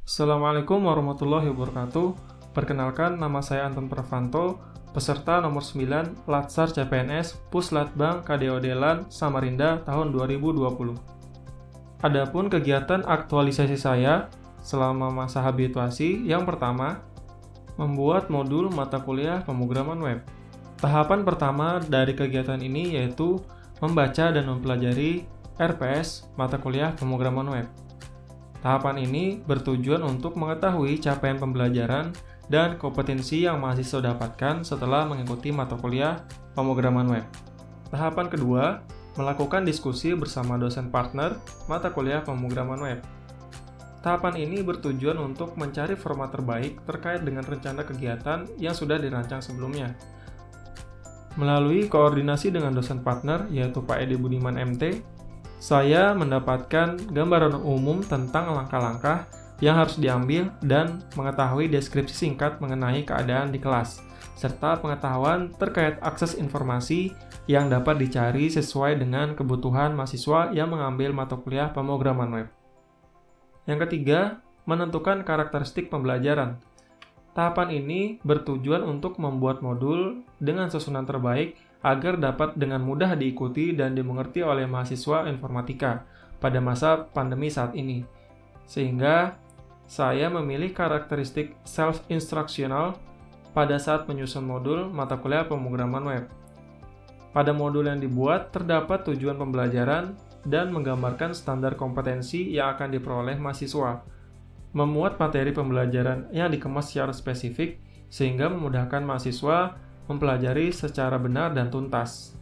Assalamualaikum warahmatullahi wabarakatuh. Perkenalkan, nama saya Anton Pravanto, peserta nomor 9 Latsar CPNS Puslatbang KDOD LAN Samarinda tahun 2020. Adapun kegiatan aktualisasi saya selama masa habituasi, yang pertama, membuat modul mata kuliah pemrograman web. Tahapan pertama dari kegiatan ini yaitu membaca dan mempelajari RPS mata kuliah pemrograman web. Tahapan ini bertujuan untuk mengetahui capaian pembelajaran dan kompetensi yang mahasiswa dapatkan setelah mengikuti mata kuliah pemrograman web. Tahapan kedua, melakukan diskusi bersama dosen partner mata kuliah pemrograman web. Tahapan ini bertujuan untuk mencari format terbaik terkait dengan rencana kegiatan yang sudah dirancang sebelumnya. Melalui koordinasi dengan dosen partner, yaitu Pak Edi Budiman MT, saya mendapatkan gambaran umum tentang langkah-langkah yang harus diambil dan mengetahui deskripsi singkat mengenai keadaan di kelas, serta pengetahuan terkait akses informasi yang dapat dicari sesuai dengan kebutuhan mahasiswa yang mengambil mata kuliah pemrograman web. Yang ketiga, menentukan karakteristik pembelajaran. Tahapan ini bertujuan untuk membuat modul dengan susunan terbaik agar dapat dengan mudah diikuti dan dimengerti oleh mahasiswa informatika pada masa pandemi saat ini. Sehingga saya memilih karakteristik self-instructional pada saat menyusun modul mata kuliah pemrograman web. Pada modul yang dibuat terdapat tujuan pembelajaran dan menggambarkan standar kompetensi yang akan diperoleh mahasiswa. Memuat materi pembelajaran yang dikemas secara spesifik sehingga memudahkan mahasiswa mempelajari secara benar dan tuntas.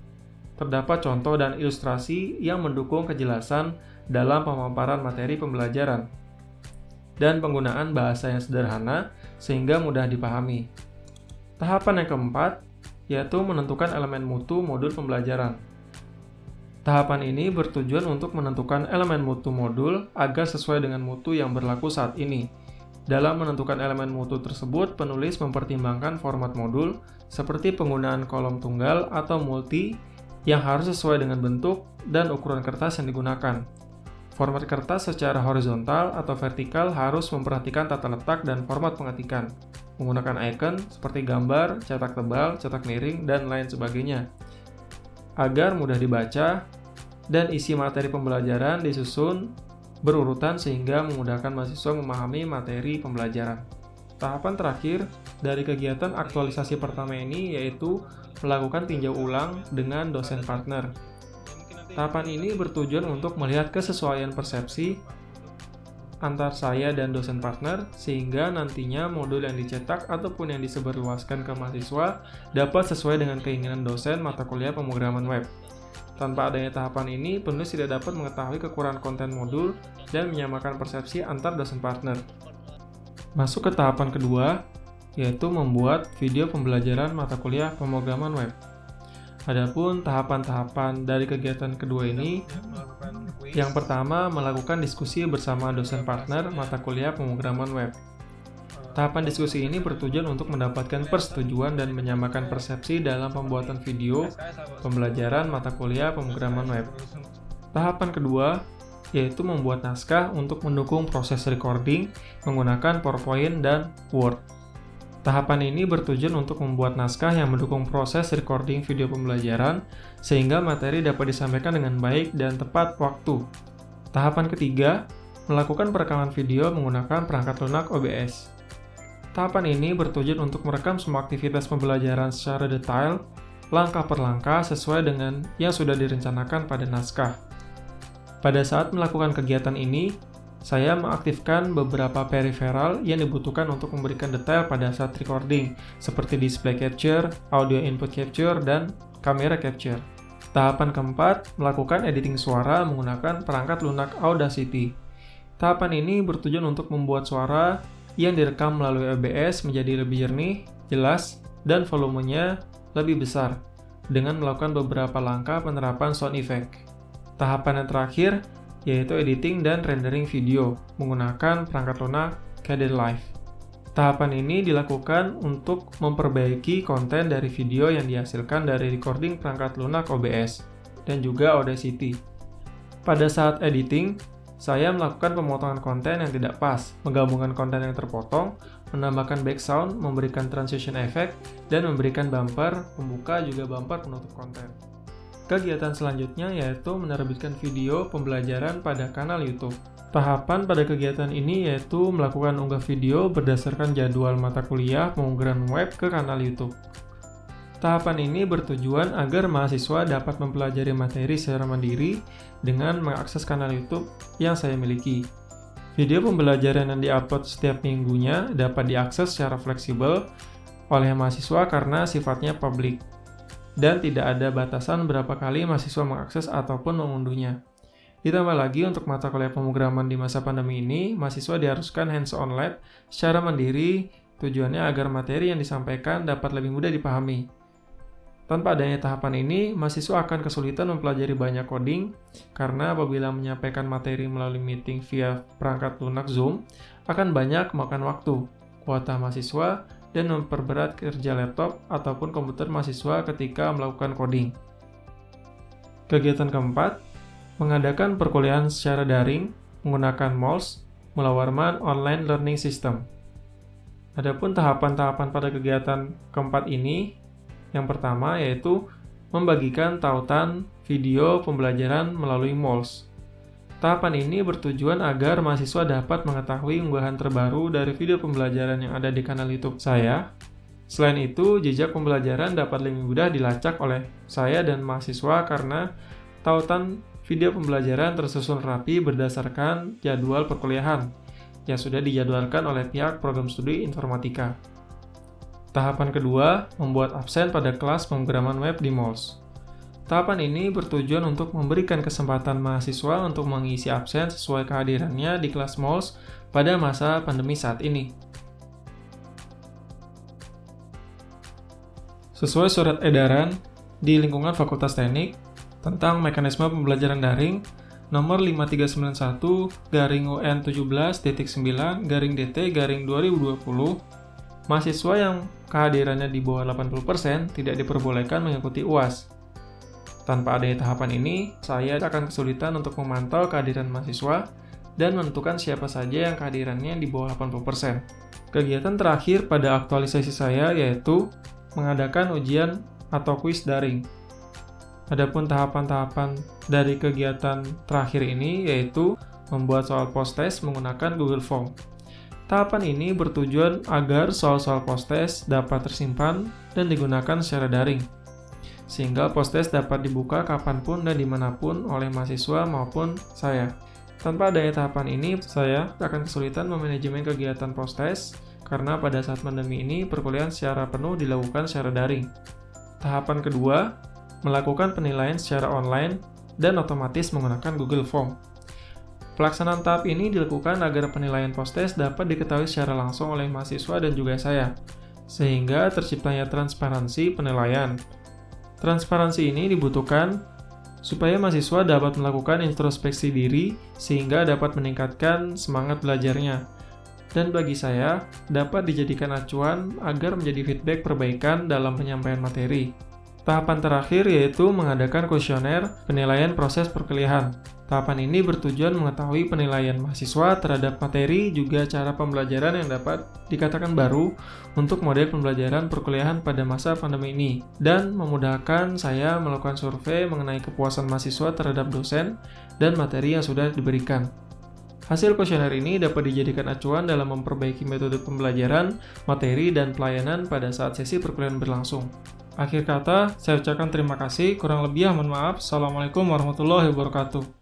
Terdapat contoh dan ilustrasi yang mendukung kejelasan dalam pemaparan materi pembelajaran dan penggunaan bahasa yang sederhana sehingga mudah dipahami. Tahapan yang keempat yaitu menentukan elemen mutu modul pembelajaran. Tahapan ini bertujuan untuk menentukan elemen mutu modul agar sesuai dengan mutu yang berlaku saat ini. Dalam menentukan elemen mutu tersebut, penulis mempertimbangkan format modul seperti penggunaan kolom tunggal atau multi yang harus sesuai dengan bentuk dan ukuran kertas yang digunakan. Format kertas secara horizontal atau vertikal harus memperhatikan tata letak dan format pengetikan, menggunakan icon seperti gambar, cetak tebal, cetak miring, dan lain sebagainya, agar mudah dibaca dan isi materi pembelajaran disusun berurutan sehingga memudahkan mahasiswa memahami materi pembelajaran. Tahapan terakhir dari kegiatan aktualisasi pertama ini yaitu melakukan tinjau ulang dengan dosen partner. Tahapan ini bertujuan untuk melihat kesesuaian persepsi antar saya dan dosen partner sehingga nantinya modul yang dicetak ataupun yang disebarluaskan ke mahasiswa dapat sesuai dengan keinginan dosen mata kuliah pemrograman web. Tanpa adanya tahapan ini, penulis tidak dapat mengetahui kekurangan konten modul dan menyamakan persepsi antar dosen partner. Masuk ke tahapan kedua, yaitu membuat video pembelajaran mata kuliah pemrograman web. Adapun tahapan-tahapan dari kegiatan kedua ini, yang pertama melakukan diskusi bersama dosen partner mata kuliah pemrograman web. Tahapan diskusi ini bertujuan untuk mendapatkan persetujuan dan menyamakan persepsi dalam pembuatan video pembelajaran mata kuliah pemrograman web. Tahapan kedua yaitu membuat naskah untuk mendukung proses recording menggunakan PowerPoint dan Word. Tahapan ini bertujuan untuk membuat naskah yang mendukung proses recording video pembelajaran sehingga materi dapat disampaikan dengan baik dan tepat waktu. Tahapan ketiga, melakukan perekaman video menggunakan perangkat lunak OBS. Tahapan ini bertujuan untuk merekam semua aktivitas pembelajaran secara detail, langkah per langkah sesuai dengan yang sudah direncanakan pada naskah. Pada saat melakukan kegiatan ini, saya mengaktifkan beberapa peripheral yang dibutuhkan untuk memberikan detail pada saat recording, seperti display capture, audio input capture, dan kamera capture. Tahapan keempat, melakukan editing suara menggunakan perangkat lunak Audacity. Tahapan ini bertujuan untuk membuat suara yang direkam melalui OBS menjadi lebih jernih, jelas, dan volumenya lebih besar dengan melakukan beberapa langkah penerapan sound effect. Tahapan yang terakhir yaitu editing dan rendering video menggunakan perangkat lunak Kdenlive. Tahapan ini dilakukan untuk memperbaiki konten dari video yang dihasilkan dari recording perangkat lunak OBS dan juga Audacity. Pada saat editing, saya melakukan pemotongan konten yang tidak pas, menggabungkan konten yang terpotong, menambahkan background, memberikan transition effect, dan memberikan bumper pembuka juga bumper penutup konten. Kegiatan selanjutnya yaitu menerbitkan video pembelajaran pada kanal YouTube. Tahapan pada kegiatan ini yaitu melakukan unggah video berdasarkan jadwal mata kuliah pemrograman web ke kanal YouTube. Tahapan ini bertujuan agar mahasiswa dapat mempelajari materi secara mandiri dengan mengakses kanal YouTube yang saya miliki. Video pembelajaran yang diupload setiap minggunya dapat diakses secara fleksibel oleh mahasiswa karena sifatnya publik, dan tidak ada batasan berapa kali mahasiswa mengakses ataupun mengunduhnya. Ditambah lagi, untuk mata kuliah pemrograman di masa pandemi ini, mahasiswa diharuskan hands-on lab secara mandiri, tujuannya agar materi yang disampaikan dapat lebih mudah dipahami. Tanpa adanya tahapan ini, mahasiswa akan kesulitan mempelajari banyak coding, karena apabila menyampaikan materi melalui meeting via perangkat lunak Zoom, akan banyak memakan waktu, kuota mahasiswa, dan memperberat kerja laptop ataupun komputer mahasiswa ketika melakukan coding. Kegiatan keempat, mengadakan perkuliahan secara daring menggunakan MOOCs, Mula Warman Online Learning System. Adapun tahapan-tahapan pada kegiatan keempat ini, yang pertama yaitu membagikan tautan video pembelajaran melalui MOOCs. Tahapan ini bertujuan agar mahasiswa dapat mengetahui unggahan terbaru dari video pembelajaran yang ada di kanal YouTube saya. Selain itu, jejak pembelajaran dapat lebih mudah dilacak oleh saya dan mahasiswa karena tautan video pembelajaran tersusun rapi berdasarkan jadwal perkuliahan yang sudah dijadwalkan oleh pihak program studi informatika. Tahapan kedua, membuat absen pada kelas pemrograman web di MOOCs. Tahapan ini bertujuan untuk memberikan kesempatan mahasiswa untuk mengisi absen sesuai kehadirannya di kelas MOOCs pada masa pandemi saat ini. Sesuai surat edaran di lingkungan Fakultas Teknik tentang mekanisme pembelajaran daring nomor 5391/UN17.9/DT/2020, mahasiswa yang kehadirannya di bawah 80% tidak diperbolehkan mengikuti UAS. Tanpa adanya tahapan ini, saya akan kesulitan untuk memantau kehadiran mahasiswa dan menentukan siapa saja yang kehadirannya di bawah 80%. Kegiatan terakhir pada aktualisasi saya yaitu mengadakan ujian atau kuis daring. Adapun tahapan-tahapan dari kegiatan terakhir ini yaitu membuat soal post-test menggunakan Google Form. Tahapan ini bertujuan agar soal-soal post-test dapat tersimpan dan digunakan secara daring, sehingga post-test dapat dibuka kapanpun dan dimanapun oleh mahasiswa maupun saya. Tanpa adanya tahapan ini, saya akan kesulitan memanajemen kegiatan post-test karena pada saat pandemi ini perkuliahan secara penuh dilakukan secara daring. Tahapan kedua, melakukan penilaian secara online dan otomatis menggunakan Google Form. Pelaksanaan tahap ini dilakukan agar penilaian post-test dapat diketahui secara langsung oleh mahasiswa dan juga saya, sehingga terciptanya transparansi penilaian. Transparansi ini dibutuhkan supaya mahasiswa dapat melakukan introspeksi diri sehingga dapat meningkatkan semangat belajarnya. Dan bagi saya, dapat dijadikan acuan agar menjadi feedback perbaikan dalam penyampaian materi. Tahapan terakhir yaitu mengadakan kuesioner penilaian proses perkuliahan. Tahapan ini bertujuan mengetahui penilaian mahasiswa terhadap materi juga cara pembelajaran yang dapat dikatakan baru untuk model pembelajaran perkuliahan pada masa pandemi ini, dan memudahkan saya melakukan survei mengenai kepuasan mahasiswa terhadap dosen dan materi yang sudah diberikan. Hasil kuesioner ini dapat dijadikan acuan dalam memperbaiki metode pembelajaran, materi, dan pelayanan pada saat sesi perkuliahan berlangsung. Akhir kata, saya ucapkan terima kasih, kurang lebih mohon maaf. Assalamualaikum warahmatullahi wabarakatuh.